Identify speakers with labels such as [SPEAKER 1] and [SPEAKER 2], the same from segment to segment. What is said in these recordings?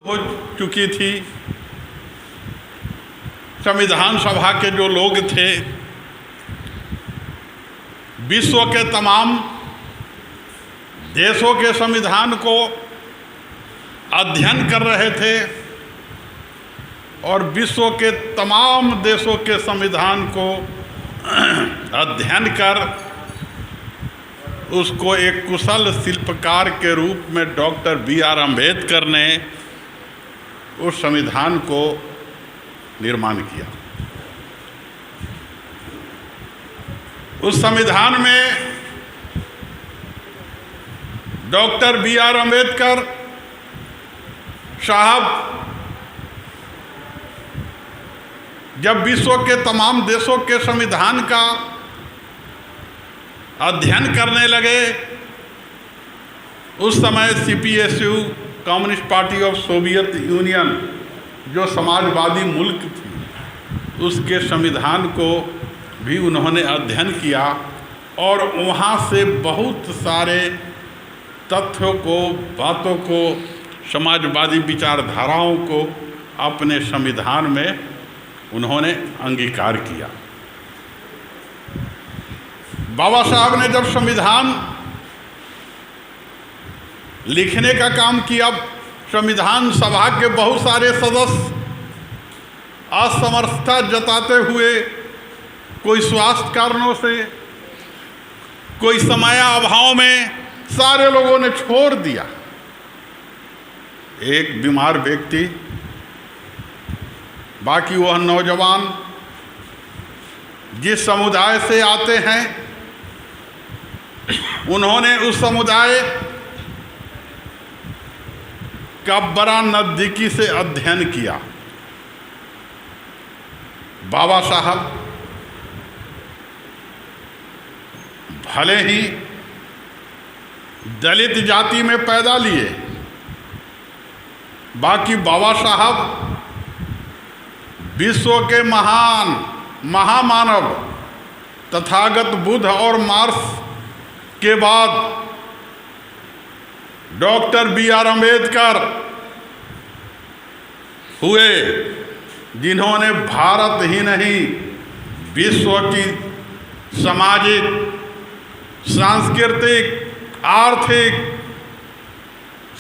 [SPEAKER 1] हो चुकी थी। संविधान सभा के जो लोग थे विश्व के तमाम देशों के संविधान को अध्ययन कर रहे थे और विश्व के तमाम देशों के संविधान को अध्ययन कर उसको एक कुशल शिल्पकार के रूप में डॉक्टर B.R. अम्बेडकर ने उस संविधान को निर्माण किया। उस संविधान में डॉक्टर B.R. अम्बेडकर साहब जब विश्व के तमाम देशों के संविधान का अध्ययन करने लगे, उस समय CPSU communist party of Soviet union जो समाजवादी मुल्क थी उसके संविधान को भी उन्होंने अध्ययन किया और वहाँ से बहुत सारे तथ्यों को, बातों को, समाजवादी विचारधाराओं को अपने संविधान में उन्होंने अंगीकार किया। बाबा साहब ने जब संविधान लिखने का काम किया, संविधान सभा के बहुत सारे सदस्य असमर्थता जताते हुए, कोई स्वास्थ्य कारणों से, कोई समय अभाव में, सारे लोगों ने छोड़ दिया। एक बीमार व्यक्ति, बाकी वह नौजवान जिस समुदाय से आते हैं उन्होंने उस समुदाय का बड़ा नज़दीकी से अध्ययन किया। बाबा साहब भले ही दलित जाति में पैदा लिए, बाकी बाबा साहब विश्व के महान महामानव तथागत बुद्ध और मार्क्स के बाद डॉक्टर B.R. अम्बेडकर हुए, जिन्होंने भारत ही नहीं विश्व की सामाजिक, सांस्कृतिक, आर्थिक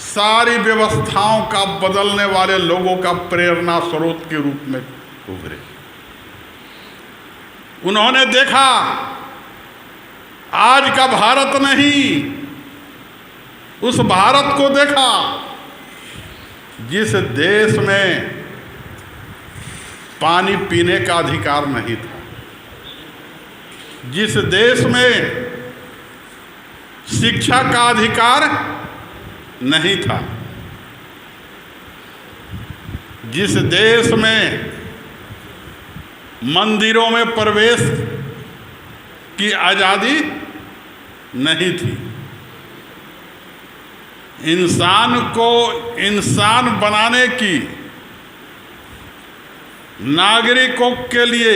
[SPEAKER 1] सारी व्यवस्थाओं का बदलने वाले लोगों का प्रेरणा स्रोत के रूप में उभरे। उन्होंने देखा आज का भारत नहीं, उस भारत को देखा जिस देश में पानी पीने का अधिकार नहीं था, जिस देश में शिक्षा का अधिकार नहीं था, जिस देश में मंदिरों में प्रवेश की आज़ादी नहीं थी। इंसान को इंसान बनाने की, नागरिकों के लिए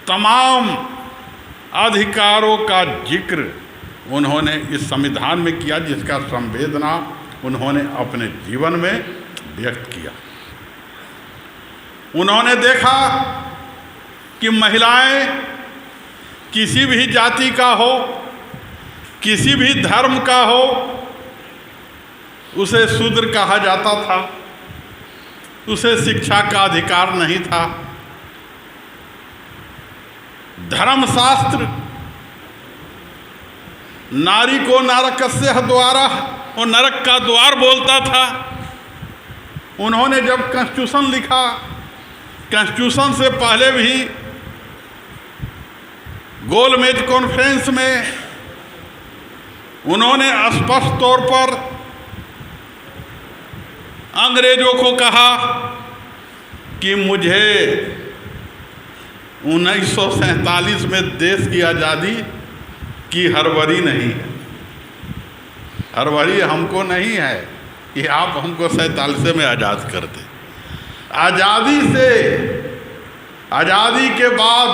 [SPEAKER 1] तमाम अधिकारों का जिक्र उन्होंने इस संविधान में किया, जिसका संवेदना उन्होंने अपने जीवन में व्यक्त किया। उन्होंने देखा कि महिलाएं किसी भी जाति का हो, किसी भी धर्म का हो, उसे शूद्र कहा जाता था, उसे शिक्षा का अधिकार नहीं था। धर्मशास्त्र नारी को नरकस्य द्वारा और नरक का द्वार बोलता था। उन्होंने जब कॉन्स्टिट्यूशन लिखा, कॉन्स्टिट्यूशन से पहले भी गोलमेज कॉन्फ्रेंस में उन्होंने स्पष्ट तौर पर अंग्रेजों को कहा कि मुझे 1947 में देश की आज़ादी की हड़बड़ी नहीं है, हड़बड़ी हमको नहीं है कि आप हमको 47 में आज़ाद कर दें। आज़ादी के बाद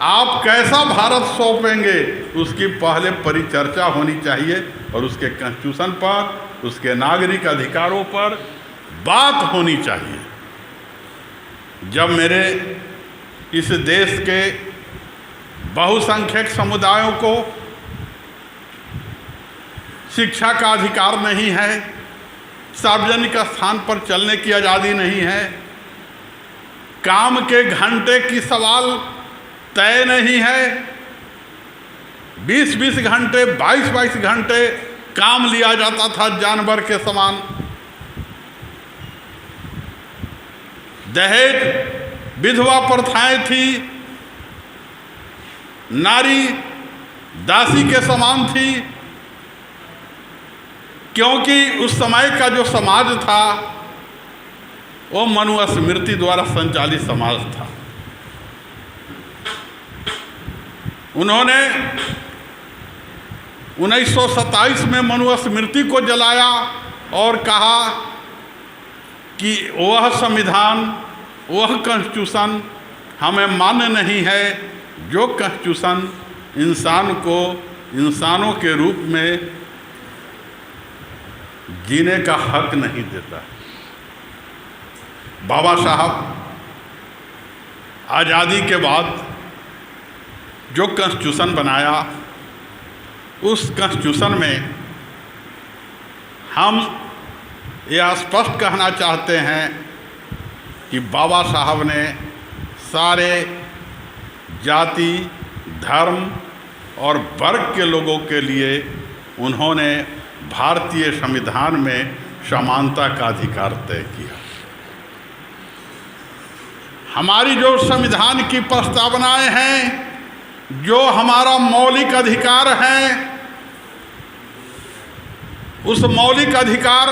[SPEAKER 1] आप कैसा भारत सौंपेंगे उसकी पहले परिचर्चा होनी चाहिए और उसके कॉन्स्टिट्यूशन पर उसके नागरिक अधिकारों पर बात होनी चाहिए। जब मेरे इस देश के बहुसंख्यक समुदायों को शिक्षा का अधिकार नहीं है, सार्वजनिक स्थान पर चलने की आज़ादी नहीं है, काम के घंटे की सवाल तय नहीं है, 20-20 घंटे 22-22 घंटे काम लिया जाता था जानवर के समान, दहेज विधवा प्रथाएं थी, नारी दासी के समान थी, क्योंकि उस समय का जो समाज था वो मनुस्मृति द्वारा संचालित समाज था। उन्होंने 1927 में मनुस्मृति को जलाया और कहा कि वह संविधान, वह कॉन्स्टिट्यूशन हमें मान्य नहीं है जो कॉन्स्टिट्यूशन इंसान को इंसानों के रूप में जीने का हक नहीं देता। बाबा साहब आज़ादी के बाद जो कॉन्स्टिट्यूशन बनाया, उस कॉन्स्टिट्यूशन में हम यह स्पष्ट कहना चाहते हैं कि बाबा साहब ने सारे जाति, धर्म और वर्ग के लोगों के लिए उन्होंने भारतीय संविधान में समानता का अधिकार तय किया। हमारी जो संविधान की प्रस्तावनाएं हैं, जो हमारा मौलिक अधिकार है, उस मौलिक अधिकार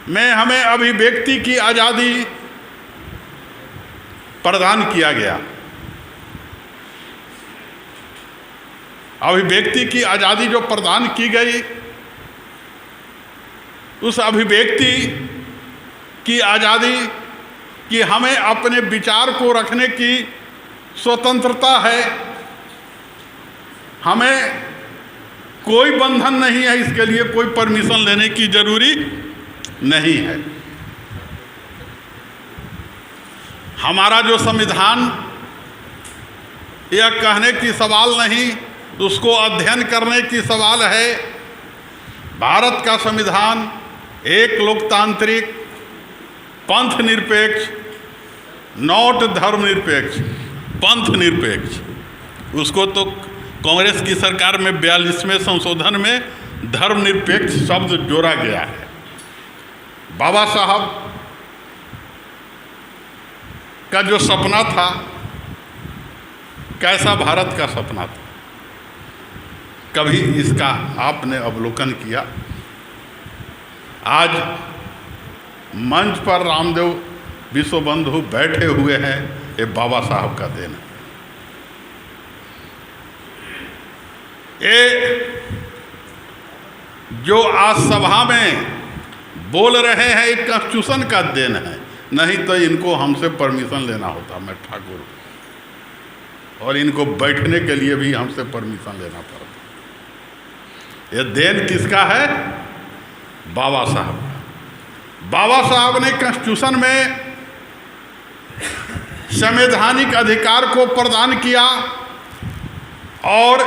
[SPEAKER 1] में हमें अभिव्यक्ति की आज़ादी प्रदान किया गया। अभिव्यक्ति की आज़ादी जो प्रदान की गई, उस अभिव्यक्ति की आज़ादी कि हमें अपने विचार को रखने की स्वतंत्रता है, हमें कोई बंधन नहीं है, इसके लिए कोई परमिशन लेने की जरूरी नहीं है। हमारा जो संविधान यह कहने की सवाल नहीं, उसको अध्ययन करने की सवाल है। भारत का संविधान एक लोकतांत्रिक, पंथ निरपेक्ष, नॉट धर्मनिरपेक्ष, पंथ निरपेक्ष, उसको तो कांग्रेस की सरकार में 42वें संशोधन में धर्मनिरपेक्ष शब्द जोड़ा गया है। बाबा साहब का जो सपना था, कैसा भारत का सपना था, कभी इसका आपने अवलोकन किया? आज मंच पर रामदेव विश्वबंधु बैठे हुए हैं, ये बाबा साहब का देन है। ये जो आज सभा में बोल रहे हैं, एक कॉन्स्टिट्यूशन का देन है, नहीं तो इनको हमसे परमिशन लेना होता। मैं ठाकुर हूँ और इनको बैठने के लिए भी हमसे परमिशन लेना पड़ता। ये देन किसका है? बाबा साहब का। बाबा साहब ने कॉन्स्टिट्यूशन में संवैधानिक अधिकार को प्रदान किया और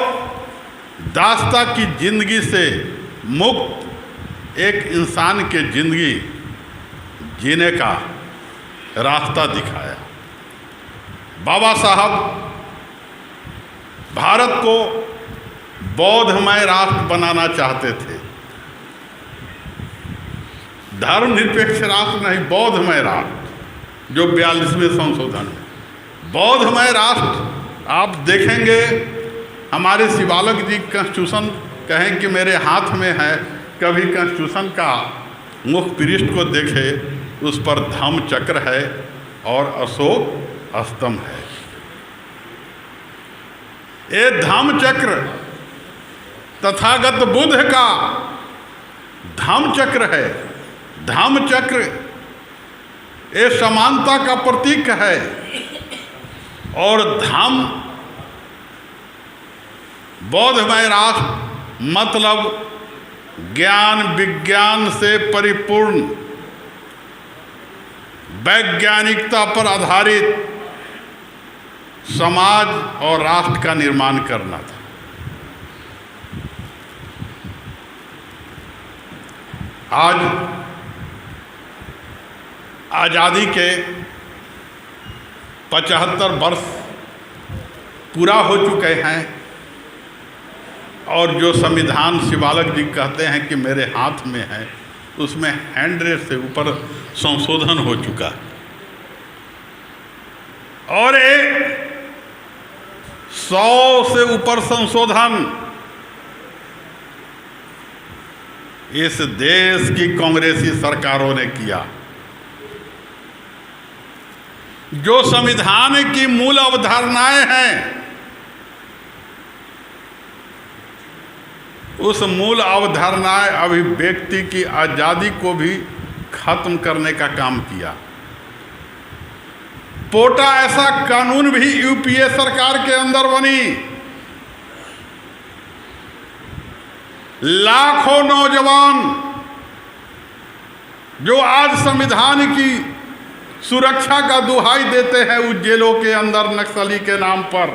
[SPEAKER 1] दास्ता की जिंदगी से मुक्त एक इंसान के जिंदगी जीने का रास्ता दिखाया। बाबा साहब भारत को बौद्धमय राष्ट्र बनाना चाहते थे, धर्मनिरपेक्ष राष्ट्र नहीं, बौद्धमय राष्ट्र, जो 42वें संशोधन है। बौद्धमय राष्ट्र आप देखेंगे, हमारे शिवालक जी कॉन्स्टिट्यूशन कहें कि मेरे हाथ में है, कभी कॉन्स्टिट्यूशन का मुख पृष्ठ को देखे, उस पर धम्म चक्र है और अशोक स्तंभ है। ये धम्म चक्र तथागत बुद्ध का धम्म चक्र है। धम्म चक्र ये समानता का प्रतीक है और धम्म बौद्धमय राष्ट्र मतलब ज्ञान विज्ञान से परिपूर्ण, वैज्ञानिकता पर आधारित समाज और राष्ट्र का निर्माण करना था। आज आज़ादी के 75 वर्ष पूरा हो चुके हैं और जो संविधान शिवालक जी कहते हैं कि मेरे हाथ में है, उसमें 100 से ऊपर संशोधन हो चुका है और 100 से ऊपर संशोधन इस देश की कांग्रेसी सरकारों ने किया। जो संविधान की मूल अवधारणाएं हैं, उस मूल अवधारणाएं अभिव्यक्ति की आज़ादी को भी खत्म करने का काम किया। पोटा ऐसा कानून भी यूपीए सरकार के अंदर बनी। लाखों नौजवान जो आज संविधान की सुरक्षा का दुहाई देते हैं, उस जेलों के अंदर नक्सली के नाम पर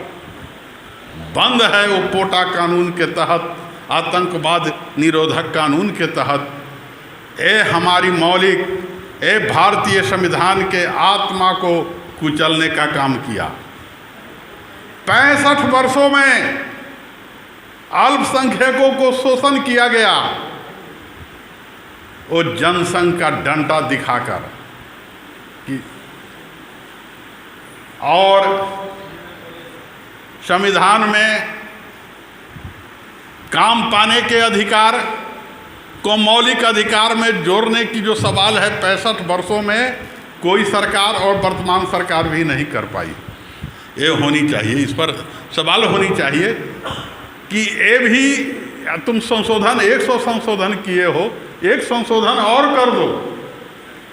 [SPEAKER 1] बंद है। वो पोटा कानून के तहत, आतंकवाद निरोधक कानून के तहत हमारी मौलिक भारतीय संविधान के आत्मा को कुचलने का काम किया। 65 वर्षों में अल्पसंख्यकों को शोषण किया गया, वो जनसंघ का डंडा दिखाकर और संविधान में काम पाने के अधिकार को मौलिक अधिकार में जोड़ने की जो सवाल है, 65 वर्षों में कोई सरकार और वर्तमान सरकार भी नहीं कर पाई। ये होनी चाहिए, इस पर सवाल होनी चाहिए कि ये भी तुम संशोधन 100 संशोधन किए हो, एक संशोधन और कर दो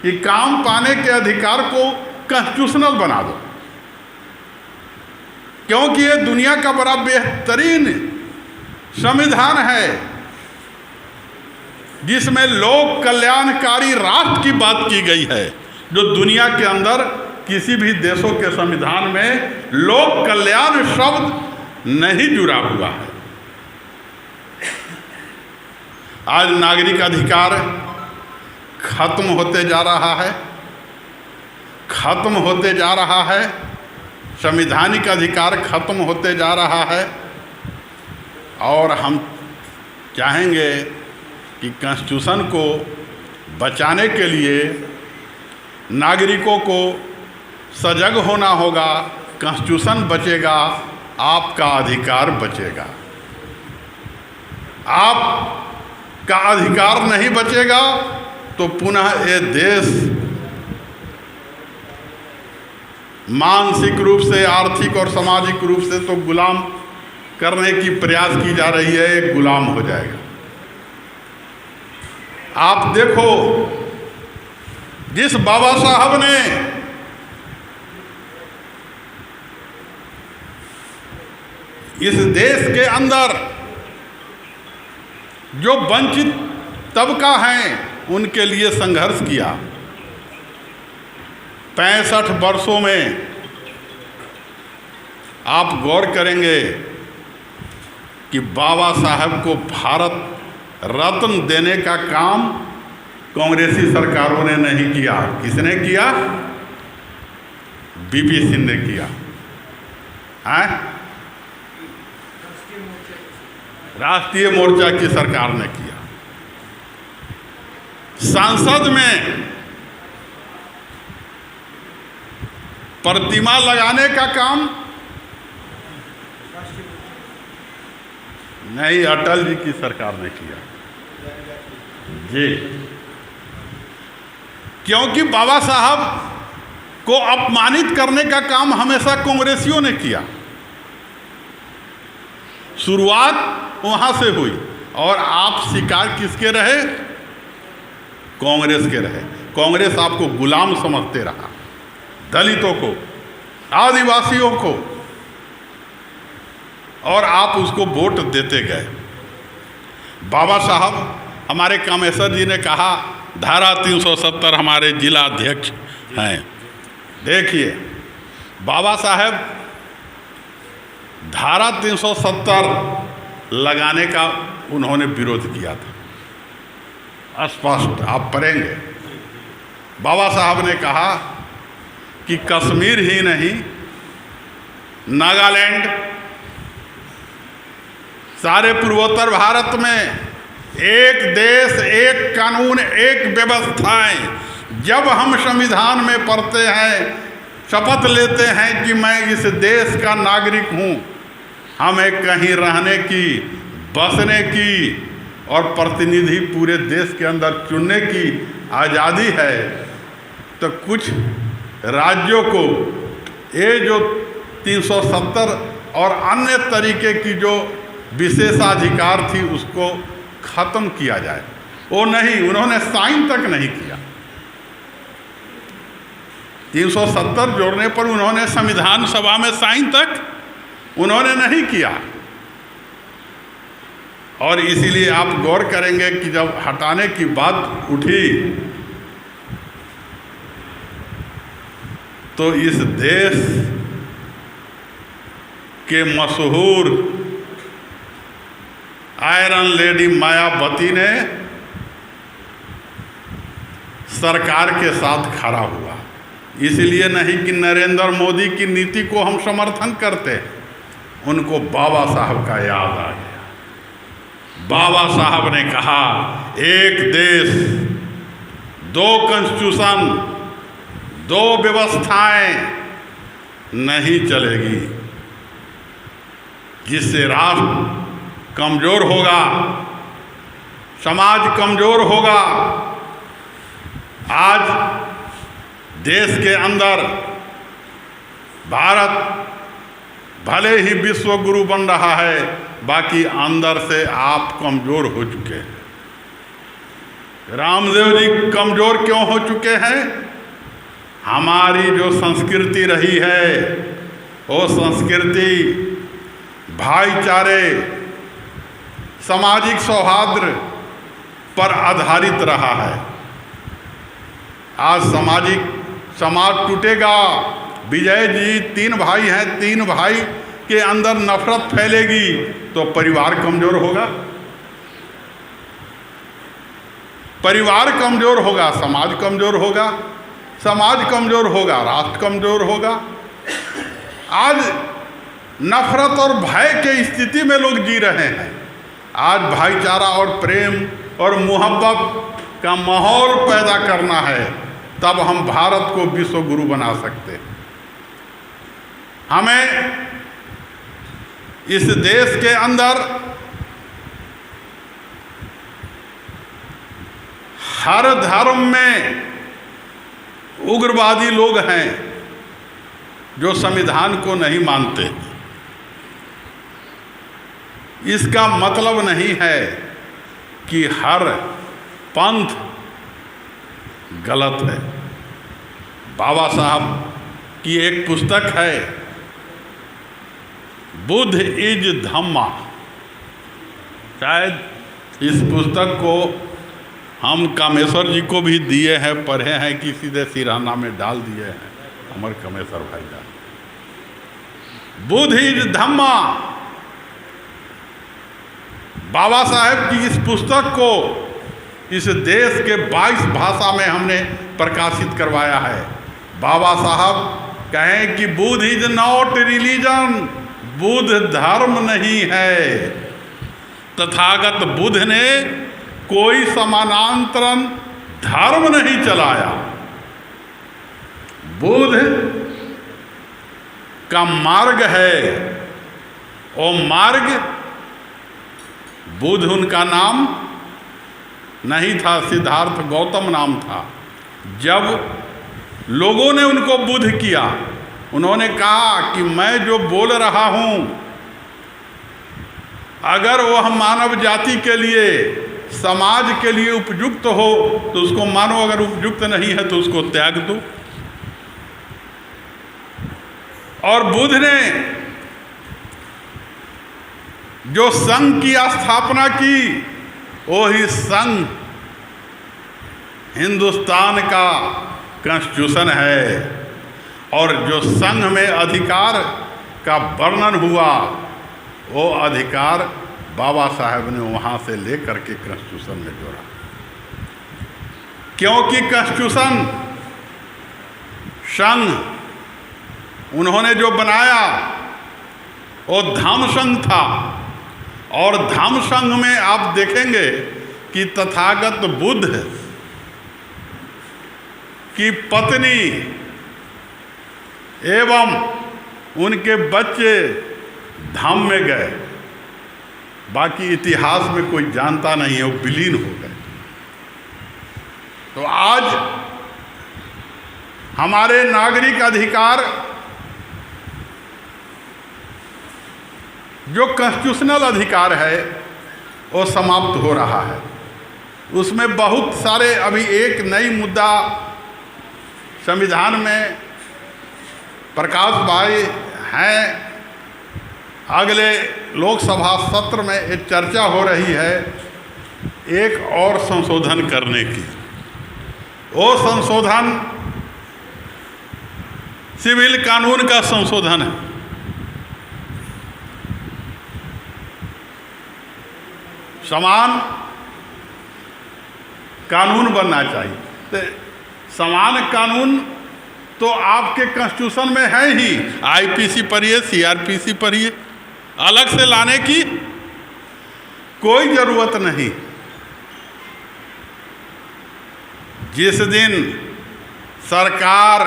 [SPEAKER 1] कि काम पाने के अधिकार को कॉन्स्टिट्यूशनल बना दो, क्योंकि ये दुनिया का बड़ा बेहतरीन संविधान है जिसमें लोक कल्याणकारी राष्ट्र की बात की गई है, जो दुनिया के अंदर किसी भी देशों के संविधान में लोक कल्याण शब्द नहीं जुड़ा हुआ है। आज नागरिक अधिकार खत्म होते जा रहा है, खत्म होते जा रहा है, संवैधानिक अधिकार खत्म होते जा रहा है और हम चाहेंगे कि कॉन्स्टिट्यूशन को बचाने के लिए नागरिकों को सजग होना होगा। कॉन्स्टिट्यूशन बचेगा, आपका अधिकार बचेगा। आपका अधिकार नहीं बचेगा तो पुनः ये देश मानसिक रूप से, आर्थिक और सामाजिक रूप से तो गुलाम करने की प्रयास की जा रही है, एक गुलाम हो जाएगा। आप देखो, जिस बाबा साहब ने इस देश के अंदर जो वंचित तबका है उनके लिए संघर्ष किया, 65 वर्षों में आप गौर करेंगे कि बाबा साहब को भारत रत्न देने का काम कांग्रेसी सरकारों ने नहीं किया। किसने किया? बीपी सिंह ने किया है, राष्ट्रीय मोर्चा की सरकार ने किया। संसद में प्रतिमा लगाने का काम नहीं, अटल जी की सरकार ने किया जी, क्योंकि बाबा साहब को अपमानित करने का काम हमेशा कांग्रेसियों ने किया। शुरुआत वहां से हुई और आप शिकार किसके रहे? कांग्रेस के रहे। कांग्रेस आपको गुलाम समझते रहा, दलितों को, आदिवासियों को, और आप उसको वोट देते गए। बाबा साहब हमारे कामेश्वर जी ने कहा धारा 370 हमारे जिला अध्यक्ष हैं। देखिए बाबा साहेब धारा 370 लगाने का उन्होंने विरोध किया था, स्पष्ट आप पढ़ेंगे। बाबा साहब ने कहा कि कश्मीर ही नहीं, नागालैंड, सारे पूर्वोत्तर भारत में एक देश, एक कानून, एक व्यवस्थाएं। जब हम संविधान में पढ़ते हैं, शपथ लेते हैं कि मैं इस देश का नागरिक हूँ, हमें कहीं रहने की, बसने की और प्रतिनिधि पूरे देश के अंदर चुनने की आज़ादी है। तो कुछ राज्यों को ये जो 370 और अन्य तरीके की जो विशेषाधिकार थी उसको ख़त्म किया जाए, वो नहीं, उन्होंने साइन तक नहीं किया। 370 जोड़ने पर उन्होंने संविधान सभा में साइन तक उन्होंने नहीं किया। और इसीलिए आप गौर करेंगे कि जब हटाने की बात उठी तो इस देश के मशहूर आयरन लेडी मायावती ने सरकार के साथ खड़ा हुआ। इसलिए नहीं कि नरेंद्र मोदी की नीति को हम समर्थन करते, उनको बाबा साहब का याद आ गया। बाबा साहब ने कहा एक देश, दो कॉन्स्टिट्यूशन, दो व्यवस्थाएं नहीं चलेगी, जिससे राष्ट्र कमज़ोर होगा, समाज कमज़ोर होगा। आज देश के अंदर भारत भले ही विश्व गुरु बन रहा है, बाकी अंदर से आप कमज़ोर हो चुके हैं। रामदेव जी कमज़ोर क्यों हो चुके हैं? हमारी जो संस्कृति रही है वो संस्कृति भाईचारे, सामाजिक सौहार्द पर आधारित रहा है। आज समाज टूटेगा। विजय जी 3 भाई हैं, 3 भाई के अंदर नफरत फैलेगी तो परिवार कमज़ोर होगा, परिवार कमज़ोर होगा, समाज कमज़ोर होगा, समाज कमज़ोर होगा, राष्ट्र कमज़ोर होगा। आज नफरत और भय के स्थिति में लोग जी रहे हैं। आज भाईचारा और प्रेम और मोहब्बत का माहौल पैदा करना है, तब हम भारत को विश्व गुरु बना सकते हैं। हमें इस देश के अंदर हर धर्म में उग्रवादी लोग हैं जो संविधान को नहीं मानते। इसका मतलब नहीं है कि हर पंथ गलत है। बाबा साहब की एक पुस्तक है बुद्ध इज धम्मा, शायद इस पुस्तक को हम कामेश्वर जी को भी दिए हैं, पढ़े हैं कि सीधे सिरहाना में डाल दिए हैं हमारे कामेश्वर भाई जान। बुद्ध इज धम्मा, बाबा साहेब की इस पुस्तक को इस देश के 22 भाषा में हमने प्रकाशित करवाया है। बाबा साहब कहें कि Buddha is not religion, Buddha धर्म नहीं है। तथागत बुद्ध ने कोई समानांतरण धर्म नहीं चलाया। बुद्ध का मार्ग है, और मार्ग बुद्ध उनका नाम नहीं था, सिद्धार्थ गौतम नाम था। जब लोगों ने उनको बुद्ध किया, उन्होंने कहा कि मैं जो बोल रहा हूँ अगर वह मानव जाति के लिए, समाज के लिए उपयुक्त हो तो उसको मानो, अगर उपयुक्त नहीं है तो उसको त्याग दो। और बुद्ध ने जो संघ की स्थापना की, वही संघ हिंदुस्तान का कॉन्स्टिट्यूशन है, और जो संघ में अधिकार का वर्णन हुआ वो अधिकार बाबा साहब ने वहाँ से लेकर के कॉन्स्टिट्यूशन में जोड़ा। क्योंकि कॉन्स्टिट्यूशन संघ उन्होंने जो बनाया वो धम्म संघ था, और धम्म संघ में आप देखेंगे कि तथागत बुद्ध की पत्नी एवं उनके बच्चे धाम में गए, बाकी इतिहास में कोई जानता नहीं है, वो विलीन हो गए। तो आज हमारे नागरिक अधिकार जो कॉन्स्टिट्यूशनल अधिकार है वो समाप्त हो रहा है। उसमें बहुत सारे, अभी एक नई मुद्दा संविधान में प्रकाश भाई हैं, अगले लोकसभा सत्र में एक चर्चा हो रही है एक और संशोधन करने की। वो संशोधन सिविल कानून का संशोधन है। समान कानून बनना चाहिए। तो समान कानून तो आपके कॉन्स्टिट्यूशन में है ही, आईपीसी पढ़िए, सीआरपीसी पढ़िए, अलग से लाने की कोई जरूरत नहीं। जिस दिन सरकार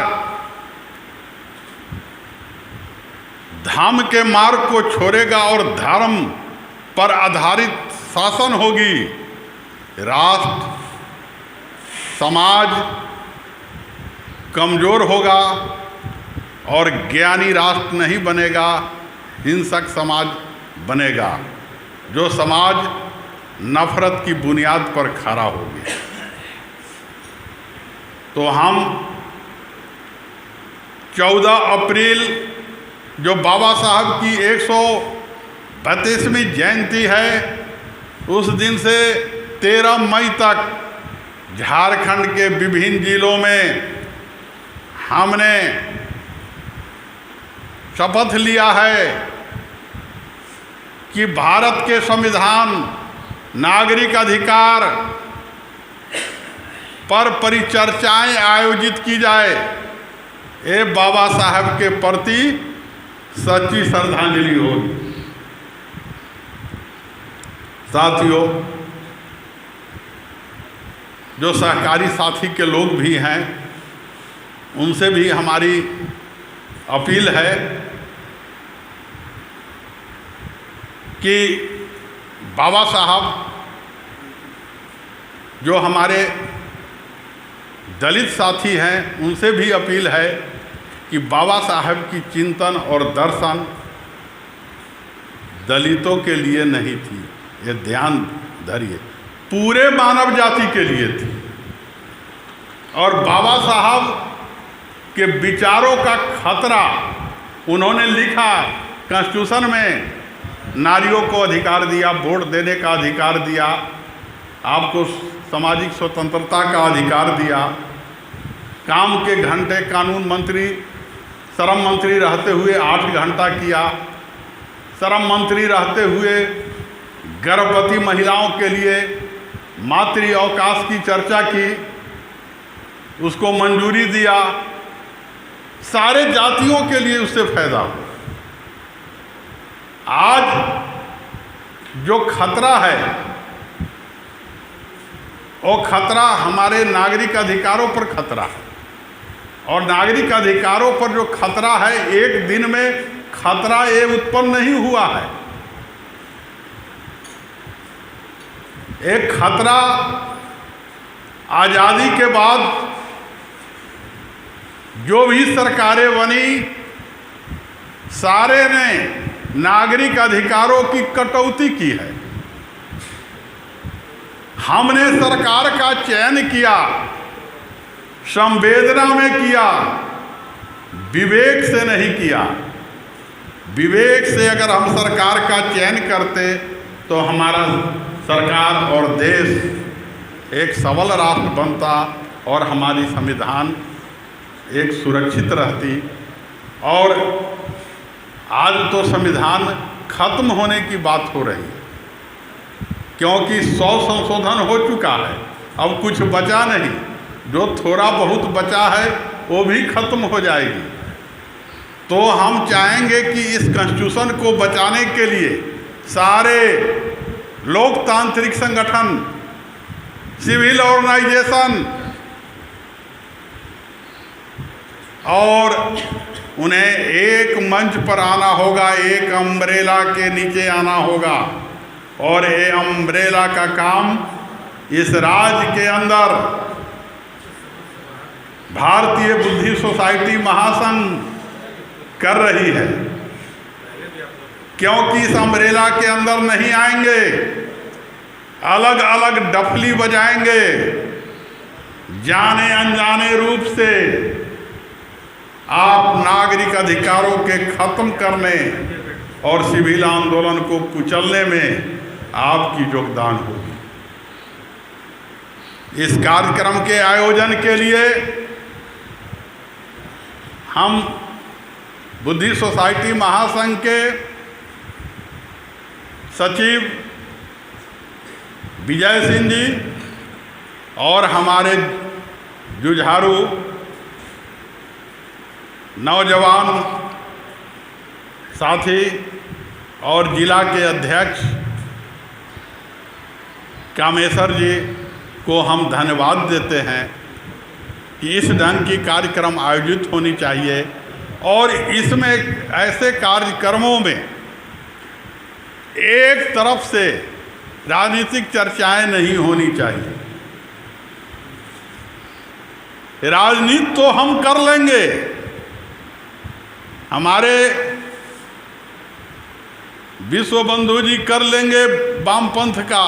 [SPEAKER 1] धर्म के मार्ग को छोड़ेगा और धर्म पर आधारित शासन होगी, राष्ट्र समाज कमज़ोर होगा और ज्ञानी राष्ट्र नहीं बनेगा, हिंसक समाज बनेगा, जो समाज नफरत की बुनियाद पर खड़ा होगी। तो हम 14 अप्रैल जो बाबा साहब की 132वीं जयंती है, उस दिन से 13 मई तक झारखंड के विभिन्न जिलों में हमने शपथ लिया है कि भारत के संविधान नागरिक अधिकार पर परिचर्चाएं आयोजित की जाए। ये बाबा साहब के प्रति सच्ची श्रद्धांजलि होगी। साथियों, जो सहकारी साथी के लोग भी हैं, उनसे भी हमारी अपील है कि बाबा साहब, जो हमारे दलित साथी हैं, उनसे भी अपील है कि बाबा साहब की चिंतन और दर्शन दलितों के लिए नहीं थी, ये ध्यान धरिए, पूरे मानव जाति के लिए थी। और बाबा साहब के विचारों का खतरा, उन्होंने लिखा कॉन्स्टिट्यूशन में, नारियों को अधिकार दिया, वोट देने का अधिकार दिया, आपको सामाजिक स्वतंत्रता का अधिकार दिया, काम के घंटे कानून मंत्री, श्रम मंत्री रहते हुए 8 घंटा किया, श्रम मंत्री रहते हुए गर्भवती महिलाओं के लिए मातृ अवकाश की चर्चा की, उसको मंजूरी दिया, सारे जातियों के लिए उससे फायदा हो। आज जो खतरा है वो खतरा हमारे नागरिक अधिकारों पर खतरा है, और नागरिक अधिकारों पर जो खतरा है, एक दिन में खतरा ये उत्पन्न नहीं हुआ है। एक खतरा आज़ादी के बाद जो भी सरकारें बनी, सारे ने नागरिक अधिकारों की कटौती की है। हमने सरकार का चयन किया, संवेदना में किया, विवेक से नहीं किया। विवेक से अगर हम सरकार का चयन करते तो हमारा सरकार और देश एक सबल राष्ट्र बनता और हमारी संविधान एक सुरक्षित रहती। और आज तो संविधान खत्म होने की बात हो रही है, क्योंकि 100 संशोधन हो चुका है, अब कुछ बचा नहीं। जो थोड़ा बहुत बचा है वो भी खत्म हो जाएगी। तो हम चाहेंगे कि इस कॉन्स्टिट्यूशन को बचाने के लिए सारे लोकतांत्रिक संगठन, सिविल ऑर्गेनाइजेशन और उन्हें एक मंच पर आना होगा, एक अम्ब्रेला के नीचे आना होगा। और ये अम्ब्रेला का काम इस राज्य के अंदर भारतीय बुद्धि सोसाइटी महासंघ कर रही है, क्योंकि इस अम्ब्रेला के अंदर नहीं आएंगे, अलग अलग डफली बजाएंगे, जाने अनजाने रूप से आप नागरिक अधिकारों के खत्म करने और सिविल आंदोलन को कुचलने में आपकी योगदान होगी। इस कार्यक्रम के आयोजन के लिए हम बुद्धि सोसाइटी महासंघ के सचिव विजय सिंह जी और हमारे जुझारू नौजवान साथी और जिला के अध्यक्ष कामेश्वर जी को हम धन्यवाद देते हैं कि इस ढंग की कार्यक्रम आयोजित होनी चाहिए। और इसमें ऐसे कार्यक्रमों में एक तरफ से राजनीतिक चर्चाएं नहीं होनी चाहिए। राजनीति तो हम कर लेंगे, हमारे विश्व बंधु जी कर लेंगे वामपंथ का,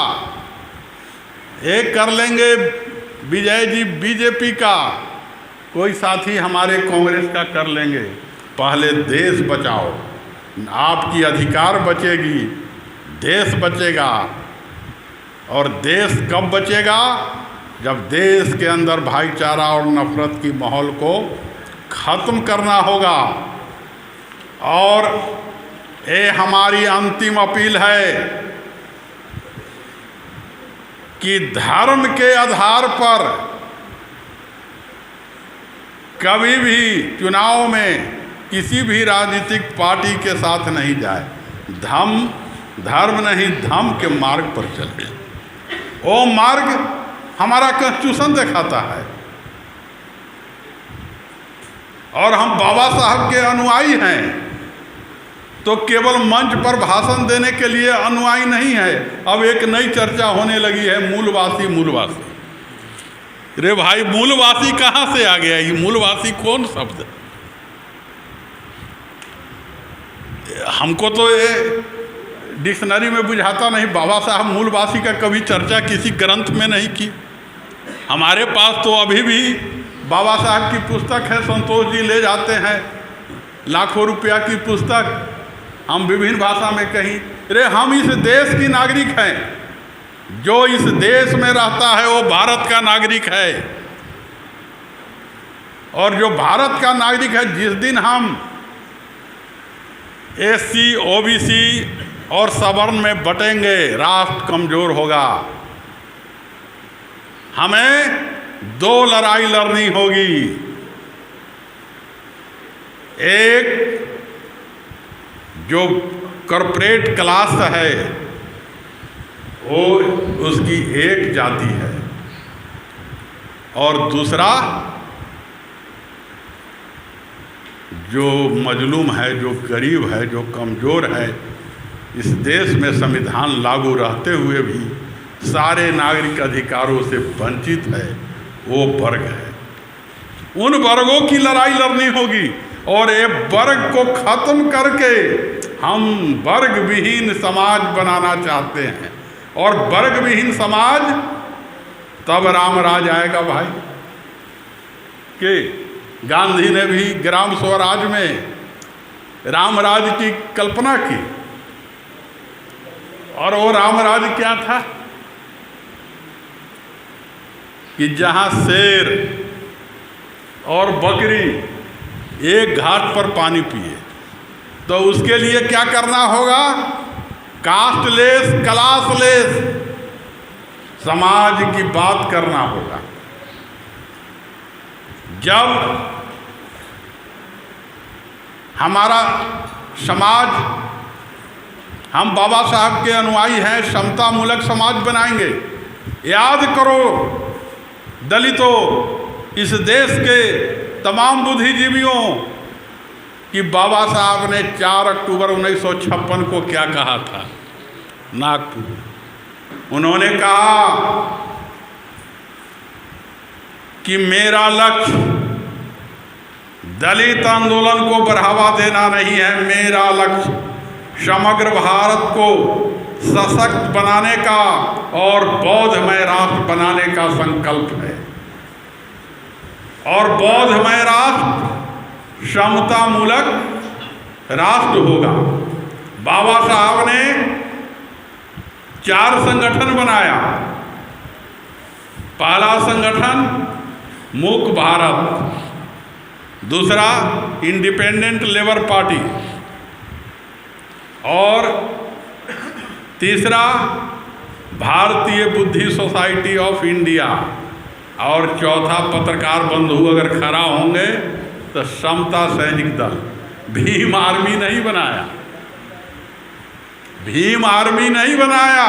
[SPEAKER 1] एक कर लेंगे विजय जी बीजेपी का, कोई साथी हमारे कांग्रेस का कर लेंगे। पहले देश बचाओ, आपकी अधिकार बचेगी, देश बचेगा। और देश कब बचेगा? जब देश के अंदर भाईचारा और नफरत की माहौल को ख़त्म करना होगा। और ये हमारी अंतिम अपील है कि धर्म के आधार पर कभी भी चुनाव में किसी भी राजनीतिक पार्टी के साथ नहीं जाए। धर्म नहीं, धम्म के मार्ग पर चले। वो मार्ग हमारा कॉन्स्टिट्यूशन दिखाता है। और हम बाबा साहब के अनुयायी हैं, तो केवल मंच पर भाषण देने के लिए अनुयायी नहीं है। अब एक नई चर्चा होने लगी है, मूलवासी। रे भाई, मूलवासी कहाँ से आ गया? ये मूलवासी कौन शब्द? हमको तो ये डिक्शनरी में बुझाता नहीं। बाबा साहब मूलवासी का कभी चर्चा किसी ग्रंथ में नहीं की। हमारे पास तो अभी भी बाबा साहब की पुस्तक है, संतोष जी ले जाते हैं, लाखों रुपया की पुस्तक। हम विभिन्न भाषा में कहीं, रे हम इस देश की नागरिक हैं। जो इस देश में रहता है वो भारत का नागरिक है। और जो भारत का नागरिक है, जिस दिन हम SC, OBC और सवर्ण में बटेंगे, राष्ट्र कमजोर होगा। हमें दो लड़ाई लड़नी होगी। एक जो कॉर्पोरेट क्लास है, वो उसकी एक जाति है, और दूसरा जो मजलूम है, जो गरीब है, जो कमज़ोर है, इस देश में संविधान लागू रहते हुए भी सारे नागरिक अधिकारों से वंचित है, वो वर्ग है। उन वर्गों की लड़ाई लड़नी होगी। और ये वर्ग को ख़त्म करके हम वर्ग विहीन समाज बनाना चाहते हैं। और वर्ग विहीन समाज तब रामराज आएगा भाई। कि गांधी ने भी ग्राम स्वराज में रामराज की कल्पना की। और वो रामराज क्या था? कि जहाँ शेर और बकरी एक घाट पर पानी पिए, तो उसके लिए क्या करना होगा? कास्टलेस, क्लासलेस समाज की बात करना होगा। जब हमारा समाज, हम बाबा साहब के अनुयायी हैं, समता मूलक समाज बनाएंगे। याद करो दलितों, इस देश के तमाम बुद्धिजीवियों कि बाबा साहब ने 4 अक्टूबर 1956 को क्या कहा था नागपुर। उन्होंने कहा कि मेरा लक्ष्य दलित आंदोलन को बढ़ावा देना नहीं है, मेरा लक्ष्य समग्र भारत को सशक्त बनाने का और बौद्धमय राष्ट्र बनाने का संकल्प है। और बौद्धमय राष्ट्र समता मूलक राष्ट्र होगा। बाबा साहब ने 4 संगठन बनाया। पहला संगठन मुक्त भारत, दूसरा इंडिपेंडेंट लेबर पार्टी, और तीसरा भारतीय बुद्धि सोसाइटी ऑफ इंडिया, और चौथा पत्रकार बंधु अगर खड़ा होंगे तो समता सैनिक दल। भीम आर्मी नहीं बनाया, भीम आर्मी नहीं बनाया,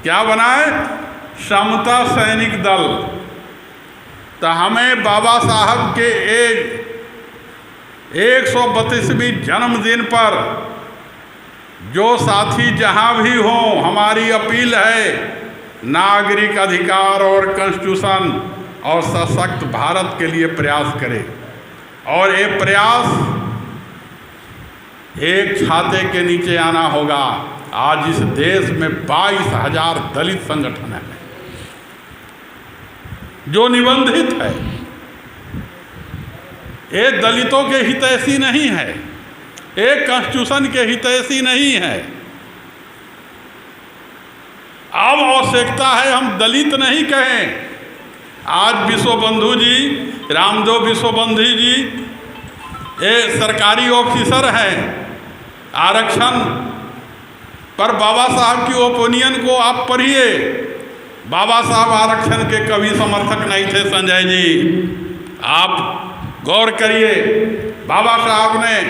[SPEAKER 1] क्या बनाए? समता सैनिक दल। तो हमें बाबा साहब के 132वें जन्मदिन पर जो साथी जहां भी हों, हमारी अपील है, नागरिक अधिकार और कॉन्स्टिट्यूशन और सशक्त भारत के लिए प्रयास करें। और ये प्रयास एक छाते के नीचे आना होगा। आज इस देश में 22,000 दलित संगठन हैं जो निबंधित है। ये दलितों के हितैषी नहीं है, एक कॉन्स्टिट्यूशन के हितैषी नहीं है। अब आवश्यकता है हम दलित नहीं कहें। आज विश्वबंधु जी, रामदेव विश्वबंधु जी ये सरकारी ऑफिसर हैं। आरक्षण पर बाबा साहब की ओपिनियन को आप पढ़िए। बाबा साहब आरक्षण के कभी समर्थक नहीं थे संजय जी, आप गौर करिए। बाबा साहब ने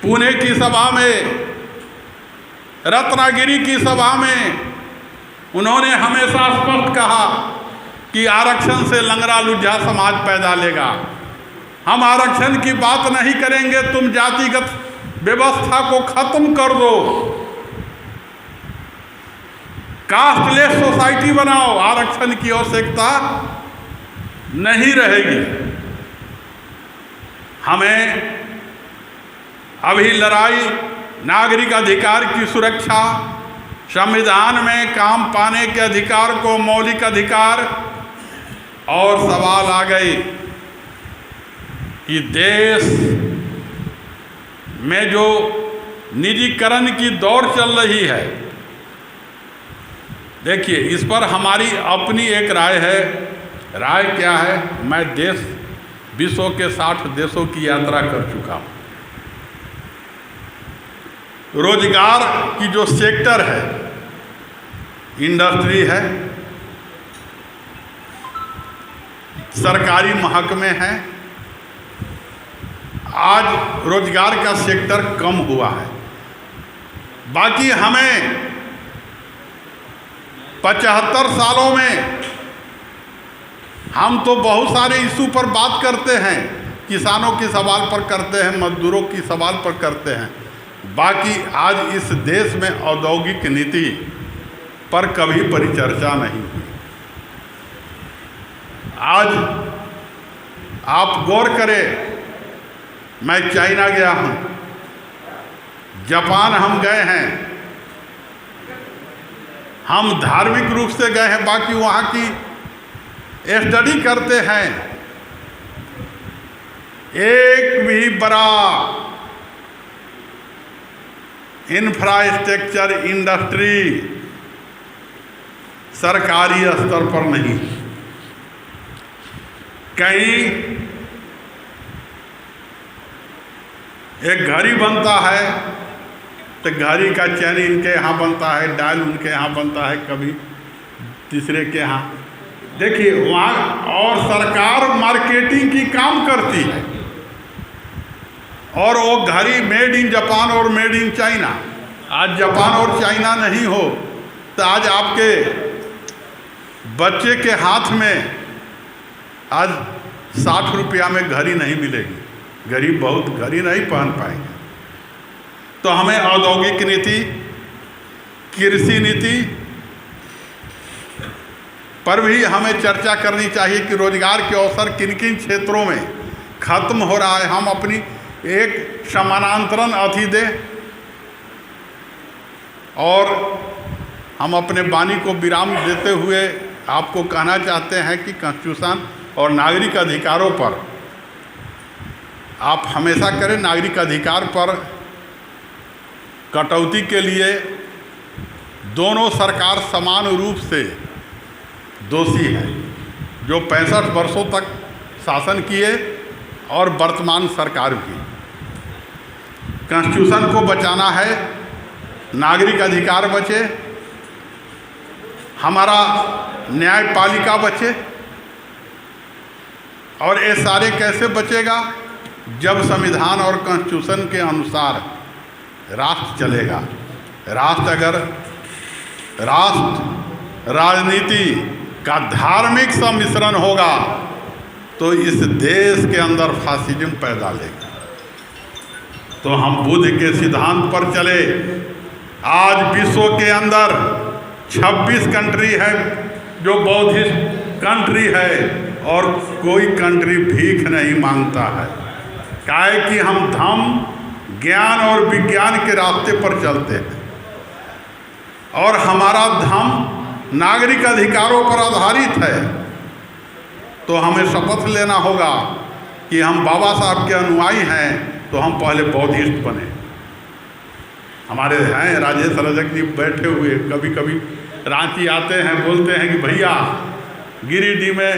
[SPEAKER 1] पुणे की सभा में, रत्नागिरी की सभा में उन्होंने हमेशा स्पष्ट कहा कि आरक्षण से लंगड़ा लुझा समाज पैदा लेगा। हम आरक्षण की बात नहीं करेंगे, तुम जातिगत व्यवस्था को खत्म कर दो, कास्टलेस सोसाइटी बनाओ, आरक्षण की आवश्यकता नहीं रहेगी। हमें अभी लड़ाई नागरिक अधिकार की सुरक्षा, संविधान में काम पाने के अधिकार को मौलिक अधिकार, और सवाल आ गए कि देश में जो निजीकरण की दौड़ चल रही है, देखिए इस पर हमारी अपनी एक राय है। राय क्या है? मैं विश्व के 60 देशों की यात्रा कर चुका हूँ। रोजगार की जो सेक्टर है, इंडस्ट्री है, सरकारी महकमे हैं, आज रोजगार का सेक्टर कम हुआ है। बाकी हमें 75 सालों में हम तो बहुत सारे इशू पर बात करते हैं, किसानों की सवाल पर करते हैं, मजदूरों की सवाल पर करते हैं। बाकी आज इस देश में औद्योगिक नीति पर कभी परिचर्चा नहीं हुई। आज आप गौर करें, मैं चाइना गया हूँ, जापान हम गए हैं, हम धार्मिक रूप से गए हैं, बाकी वहाँ की स्टडी करते हैं। एक भी बड़ा इंफ्रास्ट्रक्चर इंडस्ट्री सरकारी स्तर पर नहीं। कहीं एक घड़ी बनता है तो घड़ी का चैन इनके यहाँ बनता है, डायल उनके यहाँ बनता है, कभी तीसरे के यहाँ। देखिए वहाँ, और सरकार मार्केटिंग की काम करती है, और वो घड़ी मेड इन जापान और मेड इन चाइना। आज जापान और चाइना नहीं हो तो आज आपके बच्चे के हाथ में आज 60 रुपया में घड़ी नहीं मिलेगी, गरीब बहुत घड़ी नहीं पहन पाएंगे। तो हमें औद्योगिक नीति, कृषि नीति पर भी हमें चर्चा करनी चाहिए कि रोजगार के अवसर किन किन क्षेत्रों में खत्म हो रहा है। हम अपनी एक समानांतरण अथी दें, और हम अपने वाणी को विराम देते हुए आपको कहना चाहते हैं कि कॉन्स्टिट्यूशन और नागरिक अधिकारों पर आप हमेशा करें। नागरिक अधिकार पर कटौती के लिए दोनों सरकार समान रूप से दोषी है, जो 65 वर्षों तक शासन किए और वर्तमान सरकार भी। कॉन्स्टिट्यूशन को बचाना है, नागरिक अधिकार बचे, हमारा न्यायपालिका बचे। और ये सारे कैसे बचेगा? जब संविधान और कॉन्स्टिट्यूशन के अनुसार राष्ट्र चलेगा। राष्ट्र राजनीति का धार्मिक सम्मिश्रण होगा तो इस देश के अंदर फासिज्म पैदा लेगा। तो हम बुद्ध के सिद्धांत पर चले। आज विश्व के अंदर 26 कंट्री है जो बौद्धिस्ट कंट्री है, और कोई कंट्री भीख नहीं मांगता है। काहे कि हम धर्म, ज्ञान और विज्ञान के रास्ते पर चलते हैं, और हमारा धर्म नागरिक अधिकारों पर आधारित है। तो हमें शपथ लेना होगा कि हम बाबा साहब के अनुयायी हैं, तो हम पहले बौद्धिस्ट बने। हमारे हैं राजेश रजक जी बैठे हुए, कभी कभी रांची आते हैं, बोलते हैं कि भैया गिरिडीह में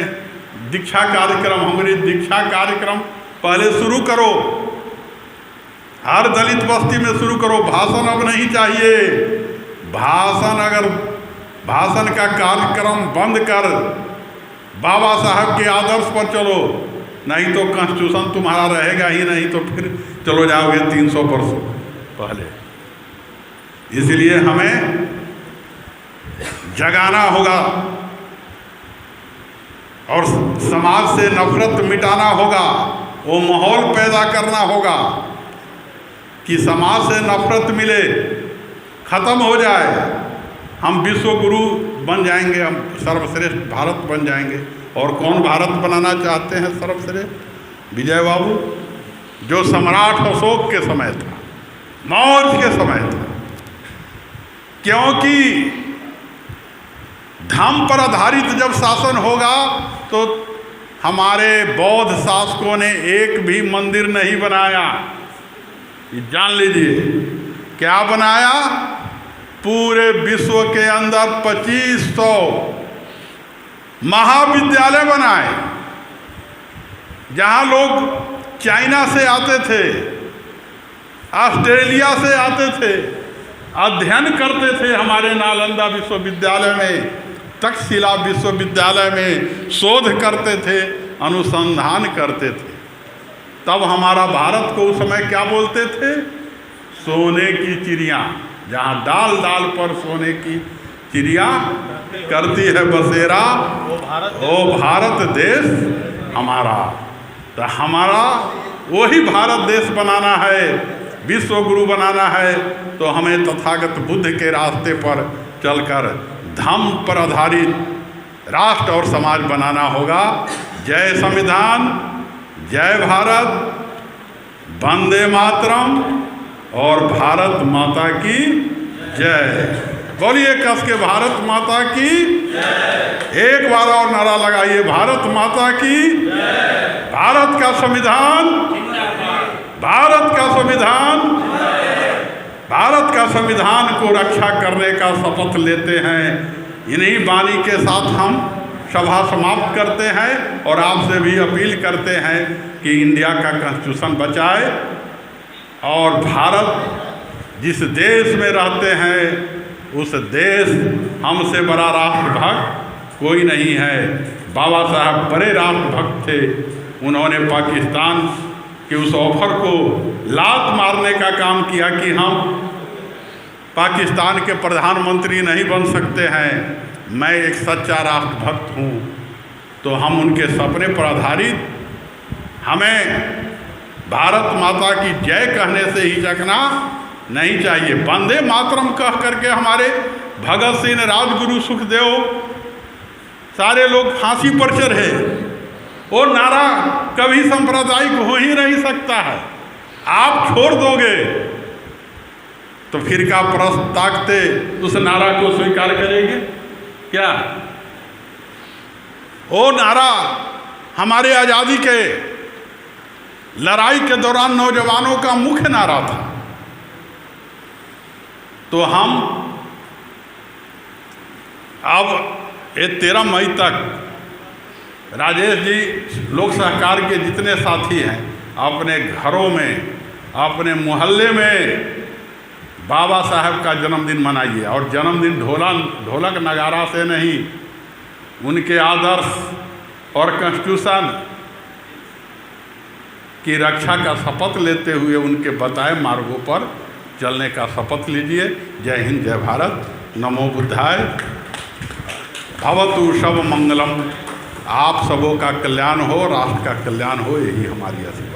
[SPEAKER 1] दीक्षा कार्यक्रम, हमारी दीक्षा कार्यक्रम पहले शुरू करो, हर दलित बस्ती में शुरू करो। भाषण अब नहीं चाहिए। भाषण का कार्यक्रम बंद कर बाबा साहब के आदर्श पर चलो, नहीं तो कॉन्स्टिट्यूशन तुम्हारा रहेगा ही नहीं, तो फिर चलो जाओगे 300 वर्ष पहले। इसलिए हमें जगाना होगा और समाज से नफरत मिटाना होगा। वो माहौल पैदा करना होगा कि समाज से नफरत मिले, खत्म हो जाए। हम विश्व गुरु बन जाएंगे, हम सर्वश्रेष्ठ भारत बन जाएंगे। और कौन भारत बनाना चाहते हैं सर्वश्रेष्ठ? विजय बाबू, जो सम्राट अशोक के समय था, मौर्य के समय था। क्योंकि धर्म पर आधारित जब शासन होगा तो हमारे बौद्ध शासकों ने एक भी मंदिर नहीं बनाया। ये जान लीजिए, क्या बनाया? पूरे विश्व के अंदर 2500 महाविद्यालय बनाए, जहां लोग चाइना से आते थे, ऑस्ट्रेलिया से आते थे, अध्ययन करते थे। हमारे नालंदा विश्वविद्यालय में, तक्षशिला विश्वविद्यालय में शोध करते थे, अनुसंधान करते थे। तब हमारा भारत को उस समय क्या बोलते थे? सोने की चिड़िया। जहाँ डाल डाल पर सोने की चिड़िया करती है बसेरा, वो भारत देश हमारा। तो हमारा वही भारत देश बनाना है, विश्व गुरु बनाना है। तो हमें तथागत बुद्ध के रास्ते पर चलकर धर्म पर आधारित राष्ट्र और समाज बनाना होगा। जय संविधान, जय भारत, वंदे मातरम और भारत माता की जय। बोलिए कस के भारत माता की जय। एक बार और नारा लगाइए, भारत माता की जय। भारत का संविधान, भारत का संविधान, भारत का संविधान को रक्षा करने का शपथ लेते हैं इन्हीं वाणी के साथ हम सभा समाप्त करते हैं और आपसे भी अपील करते हैं कि इंडिया का कॉन्स्टिट्यूशन बचाए और भारत जिस देश में रहते हैं उस देश हमसे बड़ा राष्ट्रभक्त कोई नहीं है। बाबा साहब बड़े राष्ट्रभक्त थे। उन्होंने पाकिस्तान के उस ऑफर को लात मारने का काम किया कि हम पाकिस्तान के प्रधानमंत्री नहीं बन सकते हैं, मैं एक सच्चा राष्ट्रभक्त हूँ। तो हम उनके सपने पर आधारित हमें भारत माता की जय कहने से हिचकना नहीं चाहिए। वंदे मातरम कह करके हमारे भगत सिंह, राजगुरु, सुखदेव सारे लोग फांसी पर चढ़े। वो नारा कभी सांप्रदायिक हो ही नहीं सकता है। आप छोड़ दोगे तो फिर का प्रश्न ताकते उस नारा को स्वीकार करेंगे क्या? वो नारा हमारे आज़ादी के लड़ाई के दौरान नौजवानों का मुख्य नारा था। तो हम अब ये 13 मई तक राजेश जी, लोक सहकार के जितने साथी हैं अपने घरों में, अपने मोहल्ले में बाबा साहब का जन्मदिन मनाइए। और जन्मदिन ढोलक नगारा से नहीं, उनके आदर्श और कॉन्स्टिट्यूशन की रक्षा का शपथ लेते हुए उनके बताए मार्गों पर चलने का शपथ लीजिए। जय हिंद, जय भारत, नमो बुद्धाय, भवतु सब मंगलम। आप सबों का कल्याण हो, राष्ट्र का कल्याण हो, यही हमारी आशा है।